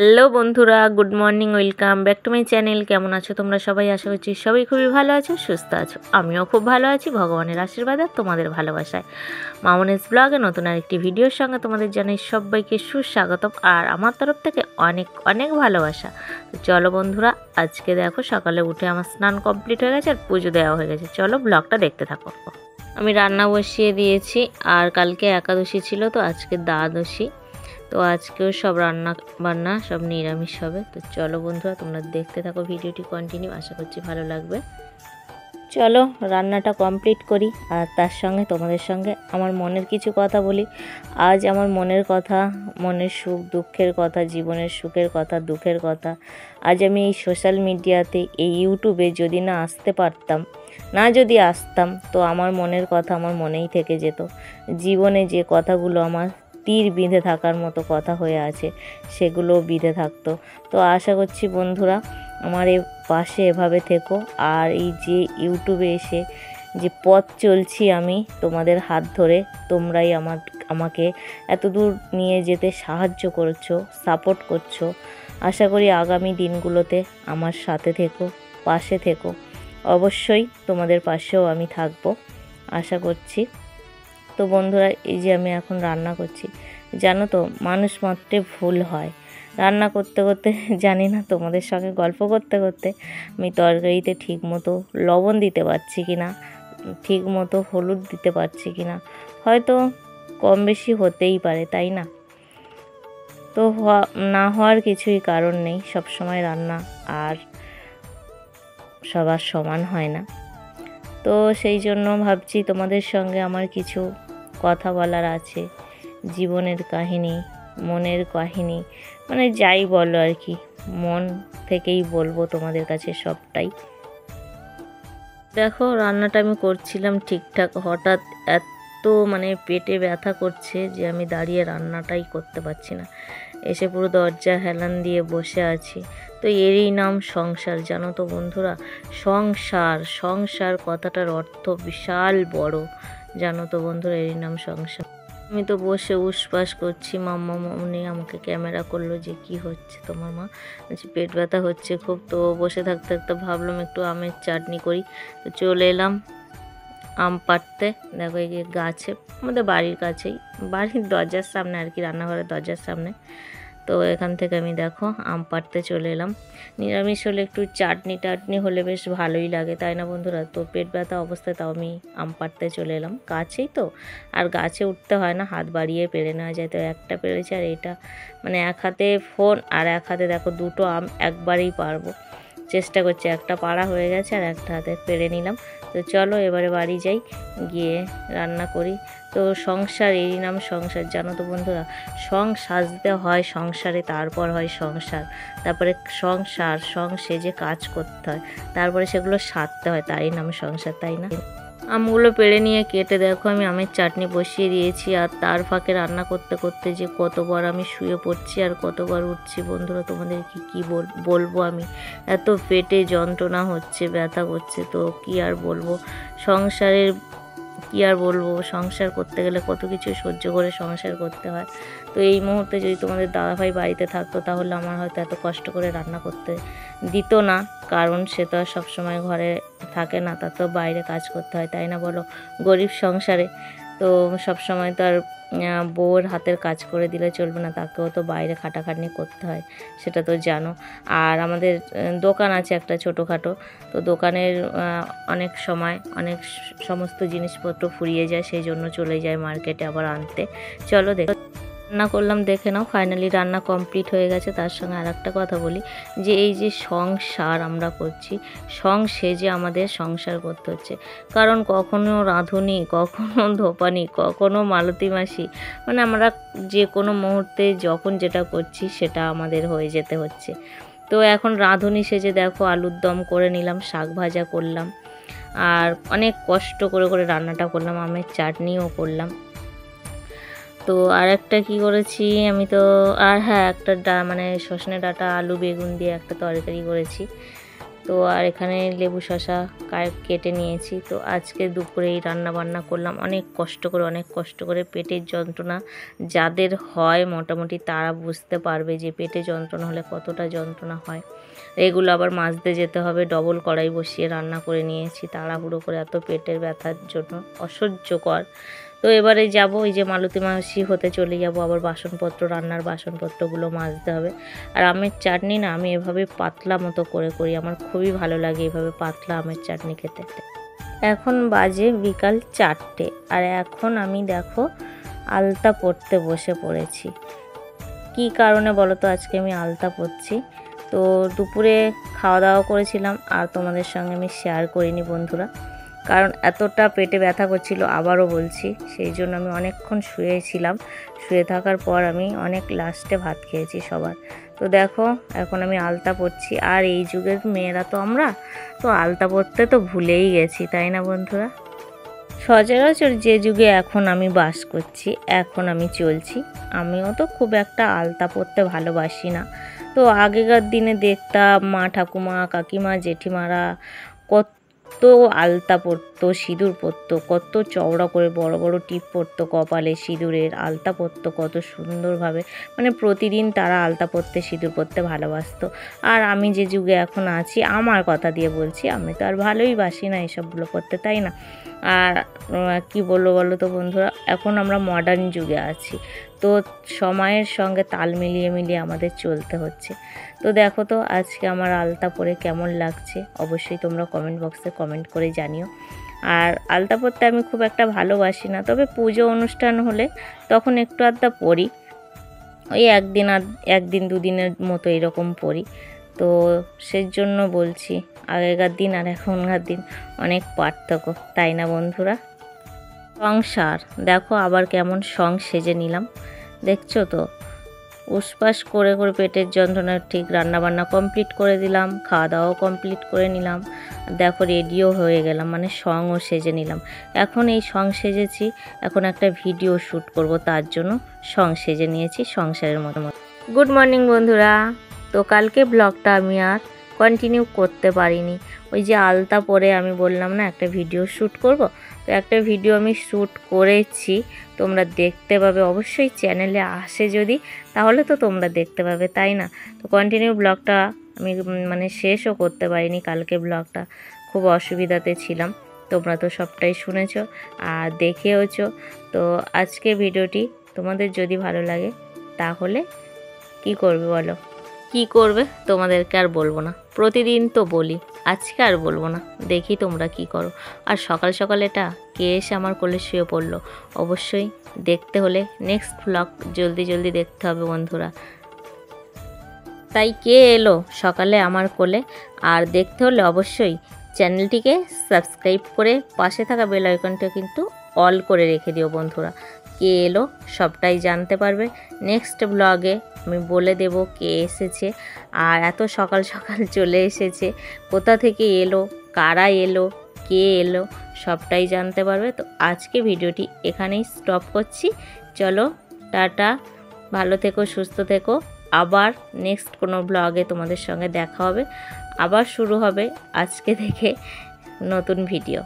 Hello বন্ধুরা, good morning, welcome back to my channel. কেমন আছো তোমরা সবাই? আশা করছি সবাই খুবই ভালো আছো, সুস্থ আছো। আমিও খুব ভালো আছি ভগবানের আশীর্বাদ আর তোমাদের ভালোবাসায়। মামনিস ব্লগে নতুন আরেকটি ভিডিওর সঙ্গে তোমাদের জানাই সবাইকে সুস্বাগতম আর আমার তরফ থেকে অনেক অনেক ভালোবাসা। তো চলো বন্ধুরা, আজকে দেখো সকালে উঠে আমার স্নান কমপ্লিট হয়ে গেছে আর পুজো দেওয়া হয়ে গেছে। চলো ব্লগটা দেখতে থাকো। আমি রান্না বসিয়ে দিয়েছি আর কালকে একাদশী ছিল, তো আজকে দ্বাদশী, তো আজকেও সব রান্না বান্না সব নিরামিষ হবে। তো চলো বন্ধুরা, তোমরা দেখতে থাকো ভিডিওটি কন্টিনিউ, আশা করছি ভালো লাগবে। চলো রান্নাটা কমপ্লিট করি আর তার সঙ্গে তোমাদের সঙ্গে আমার মনের কিছু কথা বলি। আজ আমার মনের কথা, মনের সুখ দুঃখের কথা, জীবনের সুখের কথা দুঃখের কথা। আজ আমি এই সোশ্যাল মিডিয়াতে, এই ইউটিউবে যদি না আসতে পারতাম, যদি আসতাম, তো আমার মনের কথা আমার মনেই থেকে যেত। জীবনে যে কথাগুলো আমার তীর বিঁধে থাকার মতো কথা হয়ে আছে, সেগুলো বিঁধে থাকতো। তো আশা করছি বন্ধুরা আমার এ পাশে এভাবে থেকো। আর এই যে ইউটিউবে এসে যে পথ চলছি আমি তোমাদের হাত ধরে, তোমরাই আমাকে এত দূর নিয়ে যেতে সাহায্য করছো, সাপোর্ট করছো। আশা করি আগামী দিনগুলোতে আমার সাথে থেকো, পাশে থেকো। অবশ্যই তোমাদের পাশেও আমি থাকবো, আশা করছি। তো বন্ধুরা, এই যে আমি এখন রান্না করছি, জানো তো মানুষ মাত্রে ভুল হয়। রান্না করতে করতে জানি না তোমাদের সঙ্গে গল্প করতে করতে আমি তরকারিতে ঠিক মতো লবণ দিতে পারছি কি না, ঠিক মতো হলুদ দিতে পারছি কি না, হয়তো কম বেশি হতেই পারে, তাই না? তো না হওয়ার কিছুই কারণ নেই। সব সময় রান্না আর সবার সমান হয় না। তো সেই জন্য ভাবছি তোমাদের সঙ্গে আমার কিছু কথা বলার আছে, জীবনের কাহিনী, মনের কাহিনী, মানে যাই বলো আর কি, মন থেকেই বলবো তোমাদের কাছে সবটাই। দেখো রান্নাটা আমি করছিলাম ঠিকঠাক, হঠাৎ এত পেটে ব্যথা করছে যে আমি দাঁড়িয়ে রান্নাটাই করতে পারছি না। এসে পুরো দরজা হেলান দিয়ে বসে আছি। তো এরই নাম সংসার, জানো তো বন্ধুরা। সংসার সংসার কথাটার অর্থ বিশাল বড়, জানো তো বন্ধুরা, এরই নাম সংসার। আমি তো বসে উসপাস করছি, মাম্মা মামনি আমাকে ক্যামেরা করলো যে কি হচ্ছে তোমার মা, বলছি পেট ব্যথা হচ্ছে খুব। তো বসে থাকতে থাকতে ভাবলাম একটু আমের চাটনি করি। তো চলে এলাম আম পাড়তে। দেখো এই যে গাছে, আমাদের বাড়ির কাছেই, বাড়ির দরজার সামনে আর কি, রান্নাঘরের দরজার সামনে। তো এখান থেকে আমি দেখো আম পাড়তে চলে এলাম। নিরামিষ হলে একটু চাটনি টাটনি হলে বেশ ভালোই লাগে, তাই না বন্ধুরা? তো পেট ব্যথা অবস্থায় তাও আমি আম পাড়তে চলে এলাম, কাছেই তো, আর গাছে উঠতে হয় না, হাত বাড়িয়ে পেরে নেওয়া যায়। তো একটা পেরেছি, আর এটা এক হাতে ফোন আর এক হাতে দেখো দুটো আম একবারেই পারবো, চেষ্টা করছি। একটা পাড়া হয়ে গেছে আর একটা হাতে পেরে নিলাম। তো চলো এবারে বাড়ি যাই, গিয়ে রান্না করি। তো সংসার, এরই নাম সংসার, জানো তো বন্ধুরা। সাজতে হয় সংসারে, তারপর হয় সংসার, তারপরে সেজে কাজ করতে হয়, তারপরে সেগুলো সারতে হয়, তারই নাম সংসার, তাই না? আমগুলো পেড়ে নিয়ে কেটে দেখো আমি আমের চাটনি বসিয়ে দিয়েছি। আর তার ফাঁকে রান্না করতে করতে যে কতবার আমি শুয়ে পড়ছি আর কতবার উঠছি বন্ধুরা, তোমাদেরকে কি বলবো আমি। এত পেটে যন্ত্রণা হচ্ছে, ব্যথা করছে, তো কি আর বলবো। সংসার করতে গেলে কত কিছু সহ্য করে সংসার করতে হয়। তো এই মুহূর্তে যদি তোমাদের দাদাভাই বাড়িতে থাকতো, তাহলে আমার হয়তো এত কষ্ট করে রান্না করতে দিত না, কারণ সে তো আর সবসময় ঘরে থাকে না, তার তো বাইরে কাজ করতে হয়, তাই না বলো? গরিব সংসারে তো সবসময় তো আর বউয়ের হাতের কাজ করে দিলে চলবে না, তাকেও তো বাইরে খাটাখাটনি করতে হয়, সেটা তো জানো। আর আমাদের দোকান আছে একটা ছোটোখাটো, তো দোকানের অনেক সময় সমস্ত জিনিসপত্র ফুরিয়ে যায়, সেই জন্য চলে যায় মার্কেটে আবার আনতে। চলো দেখো রান্না করলাম, দেখে নাও। ফাইনালি রান্না কমপ্লিট হয়ে গেছে। তার সঙ্গে আর একটা কথা বলি, যে এই যে সংসার আমরা করছি, সেজে আমাদের সংসার করতে হচ্ছে, কারণ কখনো রাঁধুনি, কখনো ধোপানি, কখনো মালতী মাসি, আমরা যে কোনো মুহূর্তে যখন যেটা করছি সেটা আমাদের হয়ে যেতে হচ্ছে। তো এখন রাঁধুনি সেজে দেখো আলুর দম করে নিলাম, শাক ভাজা করলাম, আর অনেক কষ্ট করে করে রান্নাটা করলাম, আমের চাটনিও করলাম। তো আর একটা কী করেছি আমি, তো আর হ্যাঁ একটা সজনে ডাঁটা আলু বেগুন দিয়ে একটা তরকারি করেছি। তো তো আর এখানে লেবু শসা কেটে নিয়েছি। তো আজকে দুপুরে এই রান্না বান্না করলাম অনেক কষ্ট করে। পেটের যন্ত্রণা যাদের হয় মোটামুটি তারা বুঝতে পারবে যে পেটে যন্ত্রণা হলে কতটা যন্ত্রণা হয়। এগুলো আবার মাজতে যেতে হবে, ডবল কড়াই বসিয়ে রান্না করে নিয়েছি তাড়াহুড়ো করে, এত পেটের ব্যথার জন্য অসহ্যকর। তো এবারে যাব, ওই যে মালতী মাসি হতে চলে যাব, আবার রান্নার বাসনপত্রগুলো মাজতে হবে। আর আমের চাটনি না আমি এভাবে পাতলা মতো করি, আমার খুবই ভালো লাগে এভাবে পাতলা আমের চাটনি খেতে। এখন বাজে বিকাল 4টে, আর এখন আমি দেখো আলতা পরতে বসে পড়েছি। কি কারণে বলো তো আজকে আমি আলতা পরছি? তো দুপুরে খাওয়া দাওয়া করেছিলাম আর তোমাদের সঙ্গে আমি শেয়ার করিনি বন্ধুরা, কারণ এতটা পেটে ব্যথা করছিল, আবারও বলছি, সেই জন্য আমি অনেকক্ষণ শুয়েছিলাম। শুয়ে থাকার পর আমি অনেক লাস্টে ভাত খেয়েছি সবার। তো দেখো এখন আমি আলতা পরছি, আর এই যুগের মেয়েরা তো আমরা তো আলতা পরতে তো ভুলেই গেছি, তাই না বন্ধুরা? সচরাচর যে যুগে এখন আমি বাস করছি, এখন আমি চলছি, আমিও তো খুব একটা আলতা পরতে ভালোবাসি না। তো আগেকার দিনে দেখতাম মা ঠাকুমা কাকিমা জেঠিমারা কত আলতা পরতো, সিঁদুর পরতো, কত চওড়া করে বড় বড় টিপ পরতো কপালে সিঁদুরের, আলতা পরতো কত সুন্দরভাবে, মানে প্রতিদিন তারা আলতা পরতে সিঁদুর পরতে ভালোবাসতো। আর আমি যে যুগে এখন আছি, আমার কথা দিয়ে বলছি, আমি তো আর ভালোই বাসি না এসবগুলো করতে, তাই না? আর কি বলবো বলো তো বন্ধুরা, এখন আমরা মডার্ন যুগে আছি, তো সময়ের সঙ্গে তাল মিলিয়ে আমাদের চলতে হচ্ছে। তো দেখো তো আজকে আমার আলতা পরে কেমন লাগছে অবশ্যই তোমরা কমেন্ট বক্সে কমেন্ট করে জানিও। আর আলতা পরতে আমি খুব একটা ভালোবাসি না, তবে পুজো অনুষ্ঠান হলে তখন একটু আধটা পরি, ওই একদিন দুদিনের মতো এরকম পরি। তো সেই জন্য বলছি আগেকার দিন আর এখনকার দিন অনেক পার্থক্য, তাই না বন্ধুরা? সংসার দেখো আবার কেমন সেজে নিলাম, দেখছো তো? উসপাস করে পেটের যন্ত্রণা, ঠিক রান্নাবান্না কমপ্লিট করে দিলাম, খাওয়া দাওয়াও কমপ্লিট করে নিলাম, দেখো রেডিও হয়ে গেলাম, মানে সঙও সেজে নিলাম। এখন এই সেজেছি, এখন একটা ভিডিও শ্যুট করব, তার জন্য সেজে নিয়েছি সংসারের মতো। গুড মর্নিং বন্ধুরা। তো কালকে ব্লগটা আমি আর কন্টিনিউ করতে পারিনি, ওই যে আলতা পরে আমি বললাম না একটা ভিডিও শ্যুট করব, তো একটা ভিডিও আমি শ্যুট করেছি, তোমরা দেখতে পাবে অবশ্যই, চ্যানেলে আসে যদি তাহলে তো তোমরা দেখতে পাবে, তাই না? তো কন্টিনিউ ব্লগটা আমি মানে শেষও করতে পারিনি, কালকে ব্লগটা খুব অসুবিধাতে ছিলাম, তোমরা তো সবটাই শুনেছো আর দেখেওছো। তো আজকে ভিডিওটি তোমাদের যদি ভালো লাগে তাহলে কি করবে বলো? কি করবে তোমাদেরকে আর বলবো না, প্রতিদিন তো বলি, আজকে আর বলবো না, দেখি তোমরা কি করো। আর সকাল সকাল এটা কে এসে আমার কোলে শুয়ে পড়লো, অবশ্যই দেখতে হলে নেক্সট ব্লগ জলদি দেখতে হবে বন্ধুরা। তাই কে এলো সকালে আমার কোলে, আর দেখতে হলে অবশ্যই চ্যানেলটিকে সাবস্ক্রাইব করে পাশে থাকা বেল আইকনটা কিন্তু অল করে রেখে দিও বন্ধুরা। কে এলো সবটাই জানতে পারবে নেক্সট ব্লগে, আমি বলে দেব কে এসেছে, আর এত সকাল সকাল চলে এসেছে, কোথা থেকে এলো, কারা এলো, কে এলো, সবটাই জানতে পারবে। তো আজকে ভিডিওটি এখানেই স্টপ করছি, চলো টাটা, ভালো থেকো, সুস্থ থেকো, আবার নেক্সট কোনো ব্লগে তোমাদের সঙ্গে দেখা হবে, আবার শুরু হবে আজকে থেকে নতুন ভিডিও।